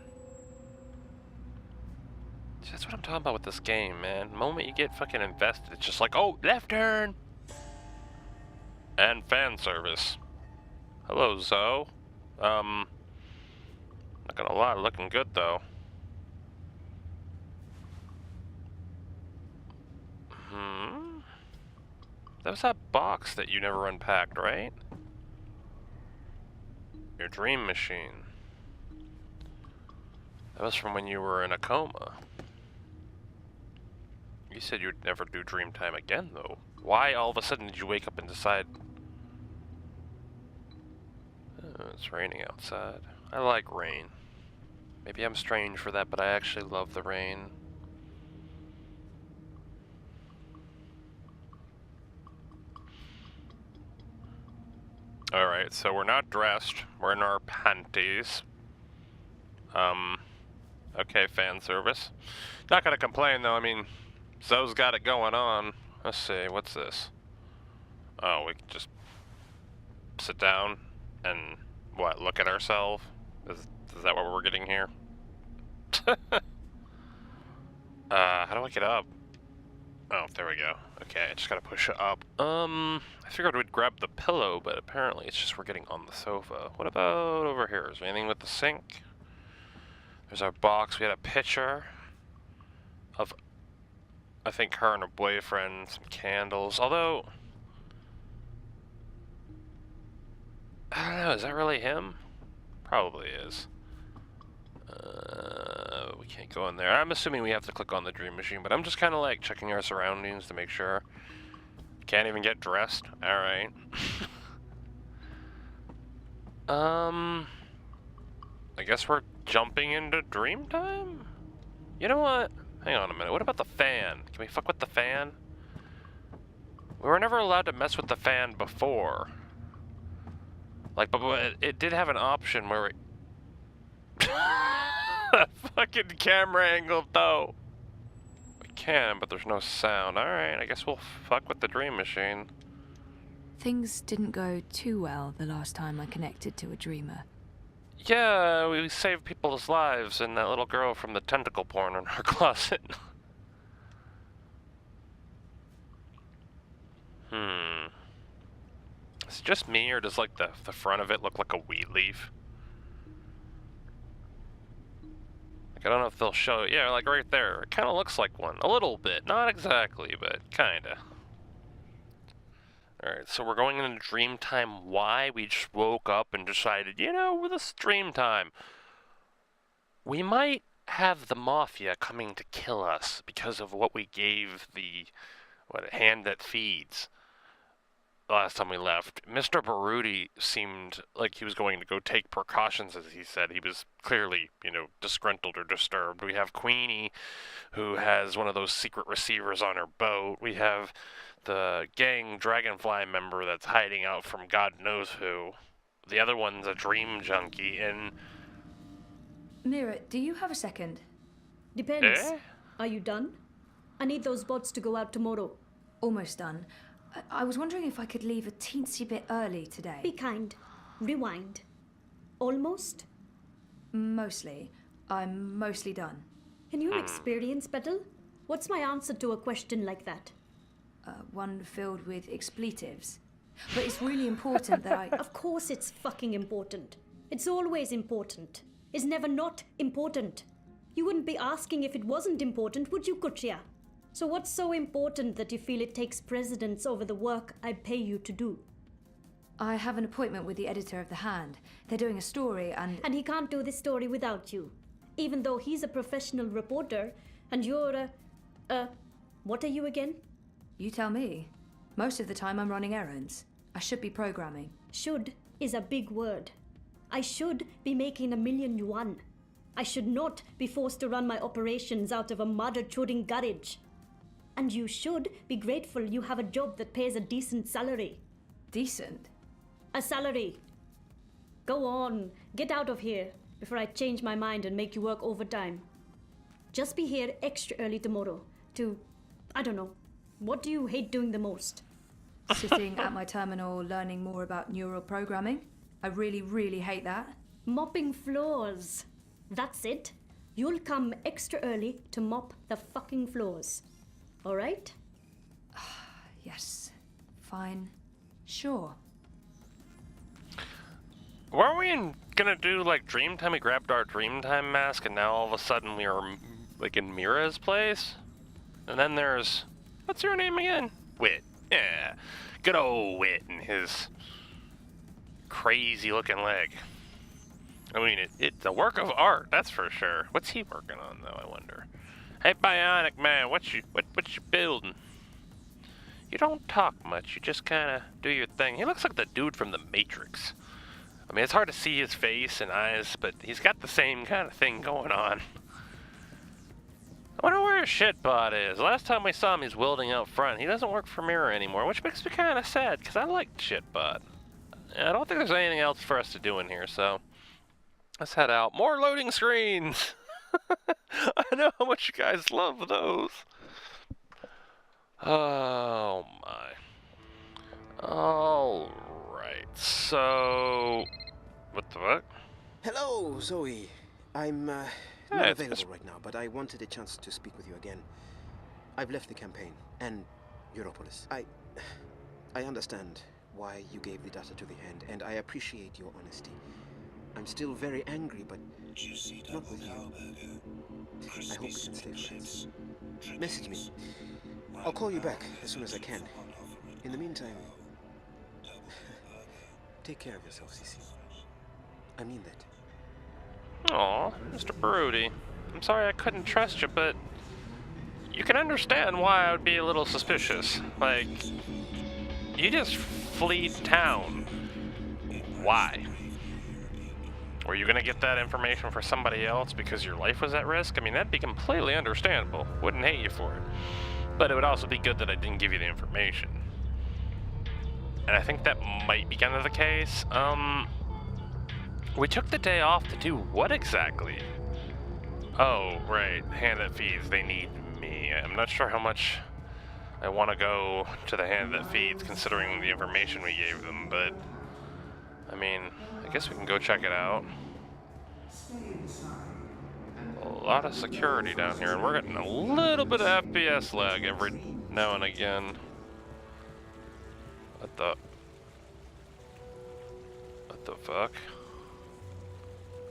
See, that's what I'm talking about with this game, man. The moment you get fucking invested, it's just like, oh, left turn! And fan service. Hello, Zoe. Not gonna lie, looking good, though. That was that box that you never unpacked, right? Your dream machine. That was from when you were in a coma. You said you'd never do dream time again, though. Why all of a sudden did you wake up and decide... Oh, it's raining outside. I like rain. Maybe I'm strange for that, but I actually love the rain. Alright, so we're not dressed. We're in our panties. Okay, fan service. Not gonna complain, though. I mean, Zoe's got it going on. Let's see, what's this? Oh, we can just sit down and, what, look at ourselves? Is that what we're getting here? How do I get up? Oh, there we go. Okay, I just gotta push it up. I figured we'd grab the pillow, but apparently it's just we're getting on the sofa. What about over here? Is there anything with the sink? There's our box. We had a picture of, I think, her and her boyfriend, some candles. Although, I don't know, is that really him? Probably is. We can't go in there. I'm assuming we have to click on the dream machine, but I'm just kind of like checking our surroundings to make sure. Can't even get dressed. Alright. I guess we're jumping into dream time? You know what? Hang on a minute. What about the fan? Can we fuck with the fan? We were never allowed to mess with the fan before. Like, but it did have an option where we... Fucking camera angle, though. We can, but there's no sound. Alright, I guess we'll fuck with the dream machine. Things didn't go too well the last time I connected to a dreamer. Yeah, we saved people's lives and that little girl from the tentacle porn in her closet. Is it just me, or does, like, the front of it look like a wheat leaf? Like, I don't know if they'll show it. Yeah, like right there. It kind of looks like one. A little bit. Not exactly, but kinda. Alright, so we're going into dream time. Why? We just woke up and decided, you know, this is dream time. We might have the Mafia coming to kill us because of what we gave the hand that feeds last time we left. Mr. Baruti seemed like he was going to go take precautions, as he said. He was clearly, you know, disgruntled or disturbed. We have Queenie, who has one of those secret receivers on her boat. We have the gang Dragonfly member that's hiding out from God knows who. The other one's a dream junkie, and... Mira, do you have a second? Depends. Are you done? I need those bots to go out tomorrow. Almost done. I was wondering if I could leave a teensy bit early today. Be kind. Rewind. Almost? Mostly. I'm mostly done. In your experience, Petal, what's my answer to a question like that? One filled with expletives. But it's really important that I... Of course it's fucking important. It's always important. It's never not important. You wouldn't be asking if it wasn't important, would you, Kuchia? So what's so important that you feel it takes precedence over the work I pay you to do? I have an appointment with the editor of The Hand. They're doing a story and... And he can't do this story without you. Even though he's a professional reporter, and you're what are you again? You tell me. Most of the time I'm running errands. I should be programming. Should is a big word. I should be making 1,000,000 yuan. I should not be forced to run my operations out of a mother-chudding garage. And you should be grateful you have a job that pays a decent salary. Decent? A salary. Go on, get out of here before I change my mind and make you work overtime. Just be here extra early tomorrow to, I don't know, what do you hate doing the most? Sitting at my terminal learning more about neural programming. I really, really hate that. Mopping floors. That's it. You'll come extra early to mop the fucking floors. All right? Yes. Fine. Sure. Weren't we gonna do, like, dream time? We grabbed our dream time mask, and now all of a sudden we are, like, in Mira's place? And then there's... What's your name again? Wit. Yeah. Good old Wit and his crazy-looking leg. I mean, it's a work of art, that's for sure. What's he working on, though, I wonder? Hey, Bionic Man, what you building? You don't talk much, you just kind of do your thing. He looks like the dude from The Matrix. I mean, it's hard to see his face and eyes, but he's got the same kind of thing going on. I wonder where his shitbot is. Last time we saw him, he's welding out front. He doesn't work for Mirror anymore, which makes me kind of sad, because I liked shitbot. I don't think there's anything else for us to do in here, so... Let's head out. More loading screens! I know how much you guys love those. Oh my. Alright, so... What the fuck? Hello, Zoe. I'm not available right now, but I wanted a chance to speak with you again. I've left the campaign, and Europolis. I understand why you gave the data to the Hand, and I appreciate your honesty. I'm still very angry, but not with you. I hope we can stay friends. Message me. I'll call you back as soon as I can. In the meantime, take care of yourself, Cece. I mean that. Aw, Mr. Brody. I'm sorry I couldn't trust you, but you can understand why I would be a little suspicious. Like, you just flee town. Why? Were you gonna get that information for somebody else because your life was at risk? I mean, that'd be completely understandable. Wouldn't hate you for it. But it would also be good that I didn't give you the information. And I think that might be kind of the case. We took the day off to do what exactly? Oh, right. Hand that feeds. They need me. I'm not sure how much I want to go to the hand that feeds, considering the information we gave them, but I mean, I guess we can go check it out. A lot of security down here, and we're getting a little bit of FPS lag every now and again. What the fuck?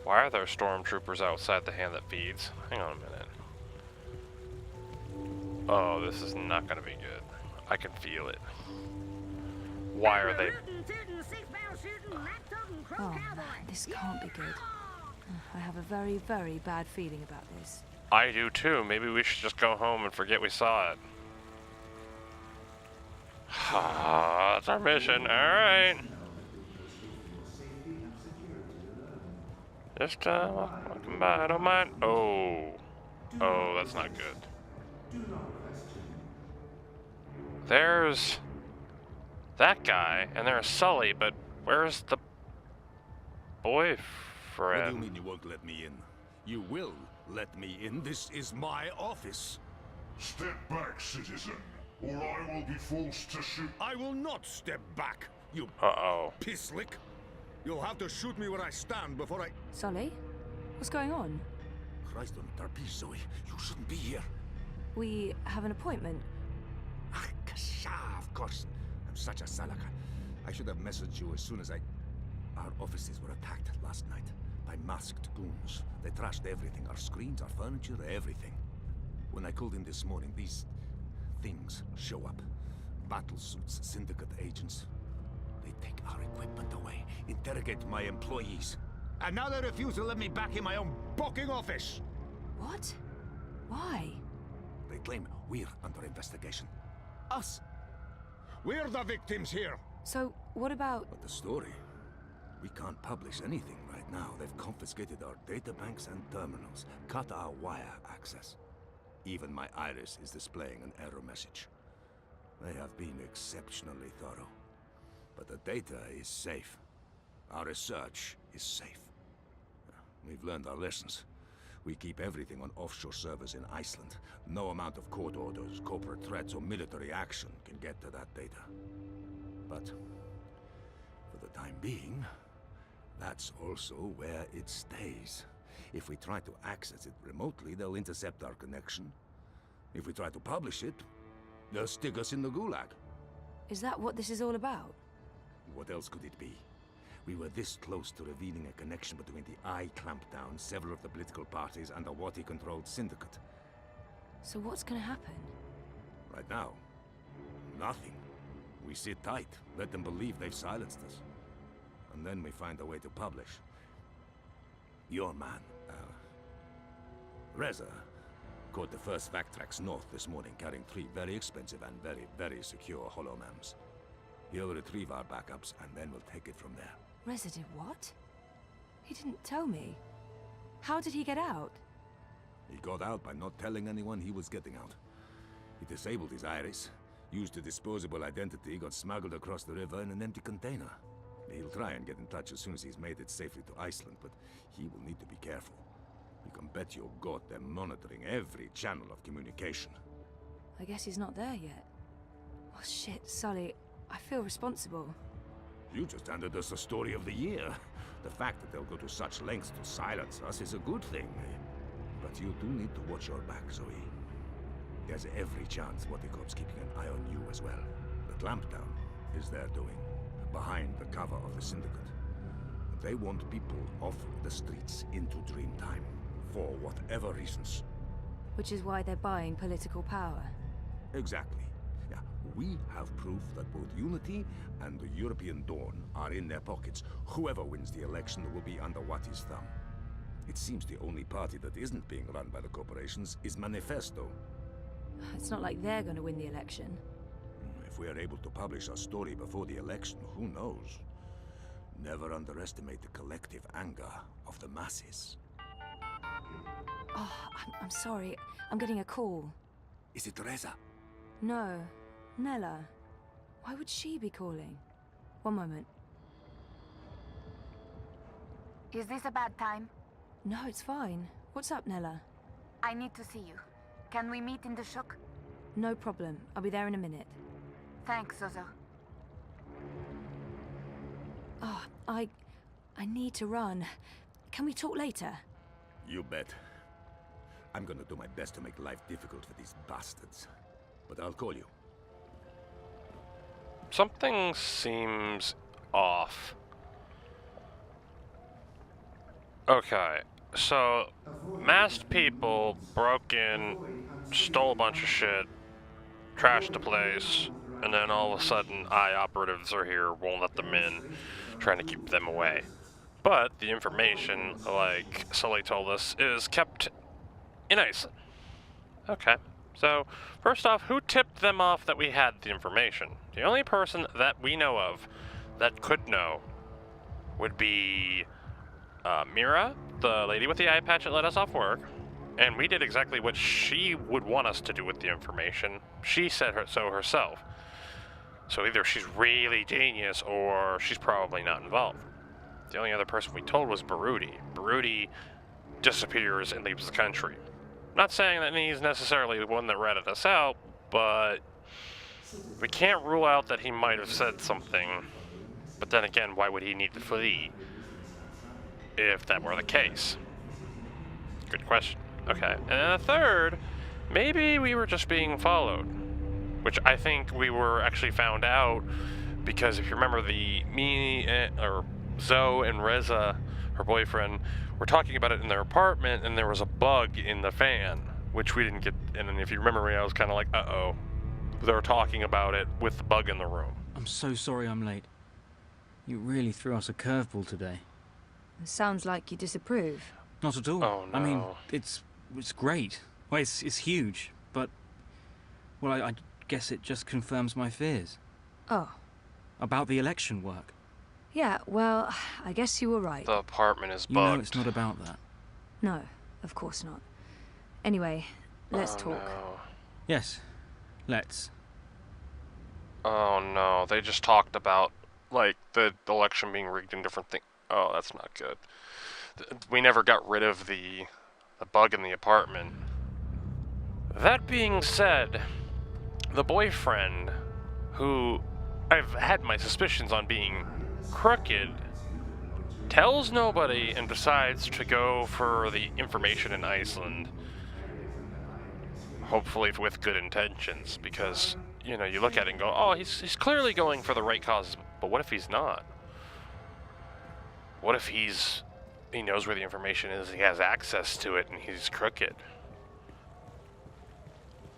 Why are there stormtroopers outside the hand that feeds? Hang on a minute. Oh, this is not gonna be good. I can feel it. Why are they... Oh man, this can't be good. I have a very, very bad feeling about this. I do too. Maybe we should just go home and forget we saw it. That's our mission. Alright. Just, welcome by. I don't mind. Oh. Oh, that's not good. There's that guy, and there's Sully, but where's the boyfriend? What do you mean you won't let me in? You will let me in. This is my office. Step back, citizen, or I will be forced to shoot. I will not step back, you pisslick. You'll have to shoot me where I stand before I... Sully? What's going on? Christ on the Tarpees, Zoe. You shouldn't be here. We have an appointment. Ah, kasha, of course. I'm such a salaka. I should have messaged you as soon as Our offices were attacked last night by masked goons. They trashed everything. Our screens, our furniture, everything. When I called in this morning, these things show up. Battle suits, syndicate agents. They take our equipment away, interrogate my employees. And now they refuse to let me back in my own booking office. What? Why? They claim we're under investigation. Us. We're the victims here. So, what about... But the story? We can't publish anything right now. They've confiscated our databanks and terminals, cut our wire access. Even my iris is displaying an error message. They have been exceptionally thorough. But the data is safe. Our research is safe. We've learned our lessons. We keep everything on offshore servers in Iceland. No amount of court orders, corporate threats, or military action can get to that data. But for the time being, that's also where it stays. If we try to access it remotely, they'll intercept our connection. If we try to publish it, they'll stick us in the gulag. Is that what this is all about? What else could it be? We were this close to revealing a connection between the Eye clampdown, several of the political parties, and the Wati-controlled syndicate. So what's gonna happen? Right now, nothing. We sit tight, let them believe they've silenced us. And then we find a way to publish. Your man, Reza, caught the first Vactrax north this morning, carrying 3 very expensive and very, very secure holomams. He'll retrieve our backups, and then we'll take it from there. Reza did what? He didn't tell me. How did he get out? He got out by not telling anyone he was getting out. He disabled his iris, used a disposable identity, got smuggled across the river in an empty container. He'll try and get in touch as soon as he's made it safely to Iceland, but he will need to be careful. You can bet your god they're monitoring every channel of communication. I guess he's not there yet. Oh shit, Sully. I feel responsible. You just handed us the story of the year. The fact that they'll go to such lengths to silence us is a good thing. But you do need to watch your back, Zoe. There's every chance Waticorp's keeping an eye on you as well. The clampdown is their doing, behind the cover of the syndicate. They want people off the streets into Dreamtime, for whatever reasons. Which is why they're buying political power. Exactly. Yeah, we have proof that both Unity and the European Dawn are in their pockets. Whoever wins the election will be under Wati's thumb. It seems the only party that isn't being run by the corporations is Manifesto. It's not like they're going to win the election. If we are able to publish our story before the election, who knows? Never underestimate the collective anger of the masses. Oh, I'm sorry. I'm getting a call. Is it Reza? No. Nela. Why would she be calling? One moment. Is this a bad time? No, it's fine. What's up, Nela? I need to see you. Can we meet in the shuk? No problem. I'll be there in a minute. Thanks, Zozo. Oh, I need to run. Can we talk later? You bet. I'm gonna do my best to make life difficult for these bastards. But I'll call you. Something seems off. Okay, so masked people broke in, stole a bunch of shit, trashed the place, and then all of a sudden operatives are here, won't let them in, trying to keep them away. But the information, like Sully told us, is kept in Iceland. Okay, so first off, who tipped them off that we had the information? The only person that we know of that could know would be Mira, the lady with the eye patch that let us off work, and we did exactly what she would want us to do with the information. She said so herself. So either she's really genius or she's probably not involved. The only other person we told was Baruti. Baruti disappears and leaves the country. Not saying that he's necessarily the one that ratted us out, but we can't rule out that he might have said something. But then again, why would he need to flee if that were the case? Good question. Okay, and then the third, maybe we were just being followed, which I think we were actually found out because if you remember, or Zoe and Reza, her boyfriend, were talking about it in their apartment, and there was a bug in the fan, which we didn't get. And then if you remember me, I was kind of like, uh-oh. They were talking about it with the bug in the room. I'm so sorry I'm late. You really threw us a curveball today. It sounds like you disapprove. Not at all. Oh, no. I mean, it's great. Well, it's huge, but... Well, I guess it just confirms my fears. Oh. About the election work. Yeah, well, I guess you were right. The apartment is bugged. You know it's not about that. No, of course not. Anyway, let's talk. No. Yes, let's. Oh no, they just talked about, like, the election being rigged and different things. Oh, that's not good. We never got rid of the bug in the apartment. That being said, the boyfriend, who I've had my suspicions on being crooked, tells nobody and decides to go for the information in Iceland. Hopefully with good intentions, because, you know, you look at it and go, oh, he's clearly going for the right causes, but what if he's not? What if he knows where the information is, he has access to it, and he's crooked?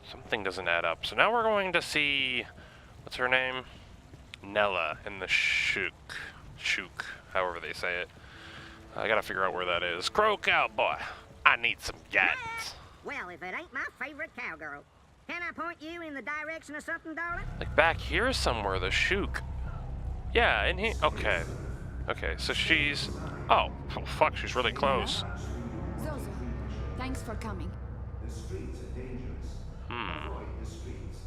Something doesn't add up. So now we're going to see, what's her name? Nela in the shuk, however they say it. I gotta figure out where that is. Crow Cowboy, I need some guidance. Well, if it ain't my favorite cowgirl. Can I point you in the direction of something, darling? Like back here somewhere, the shuk. Yeah, in here. Okay. Okay, so she's... Oh, fuck, she's really close. Zozo, thanks for coming. The streets are dangerous. Avoid the streets.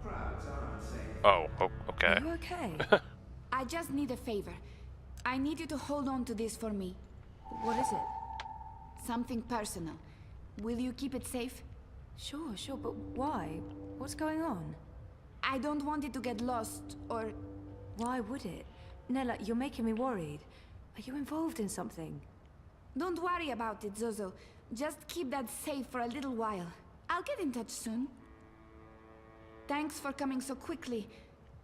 Crowds are unsafe. Oh, okay. Are you okay? I just need a favor. I need you to hold on to this for me. What is it? Something personal. Will you keep it safe? Sure, but why? What's going on? I don't want it to get lost, or... Why would it? Nela, you're making me worried. Are you involved in something? Don't worry about it, Zozo. Just keep that safe for a little while. I'll get in touch soon. Thanks for coming so quickly.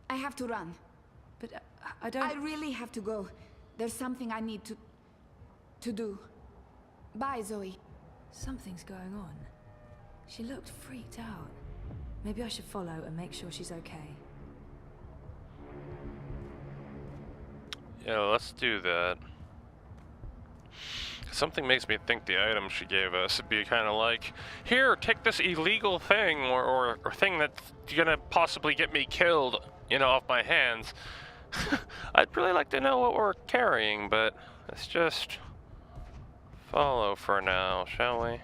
I have to run. But I don't... I really have to go. There's something I need to do. Bye, Zoe. Something's going on. She looked freaked out. Maybe I should follow and make sure she's okay. Yeah, let's do that. Something makes me think the item she gave us would be kind of like, here, take this illegal thing or thing that's gonna possibly get me killed, you know, off my hands. I'd really like to know what we're carrying, but let's just follow for now, shall we?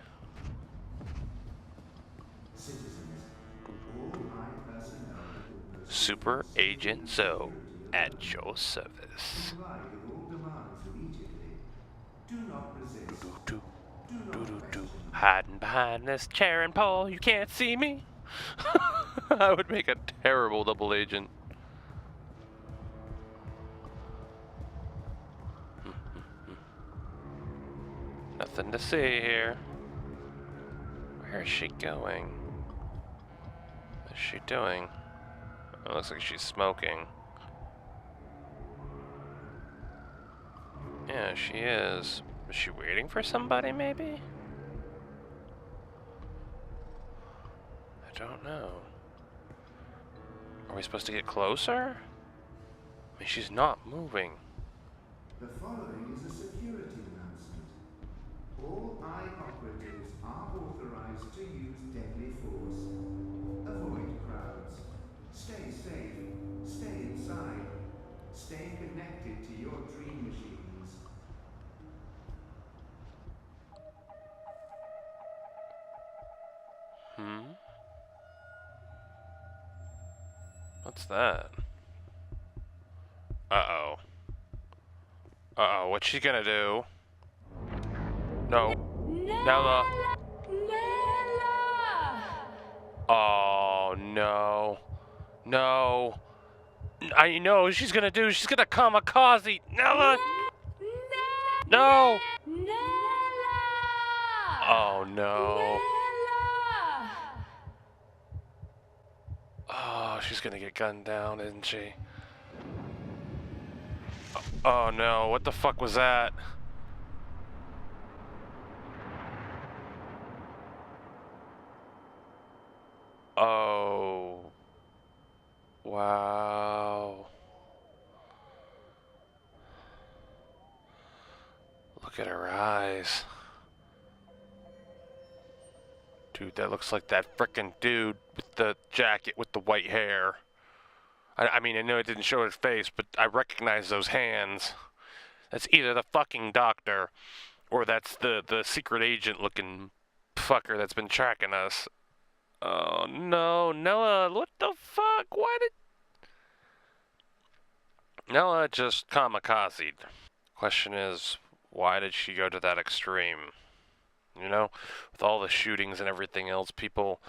Super Agent Zoe at your service. Hiding behind this chair and pole, you can't see me. I would make a terrible double agent. Nothing to see here. Where is she going? What is she doing? It looks like she's smoking. Yeah, she is. Is she waiting for somebody, maybe? I don't know. Are we supposed to get closer? I mean, she's not moving. The following is a security announcement. All eye operatives are authorized to use deadly force. Avoid crowds. Stay safe. Stay inside. Stay connected to your dream machines. What's that? Uh-oh. Uh-oh, what's she gonna do? No. Nela! Oh, no. No. I know what she's gonna do. She's gonna kamikaze. Nela! No! Oh, no. Oh, she's gonna get gunned down, isn't she? Oh, no. What the fuck was that? Oh. Wow. Look at her eyes. Dude, that looks like that frickin' dude with the jacket with the white hair. I mean, I know it didn't show his face, but I recognize those hands. That's either the fucking doctor, or that's the secret agent looking fucker that's been tracking us. Oh no, Nela, what the fuck? Why did... Nela just kamikazed. Question is, why did she go to that extreme? You know, with all the shootings and everything else, people,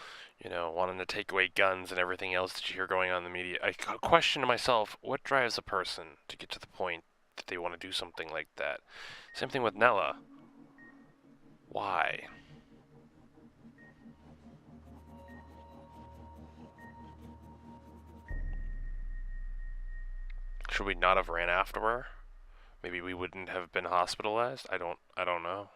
you know, wanting to take away guns and everything else that you hear going on in the media. I question to myself, what drives a person to get to the point that they want to do something like that? Same thing with Nela. Why? Should we not have ran after her? Maybe we wouldn't have been hospitalized? I don't know.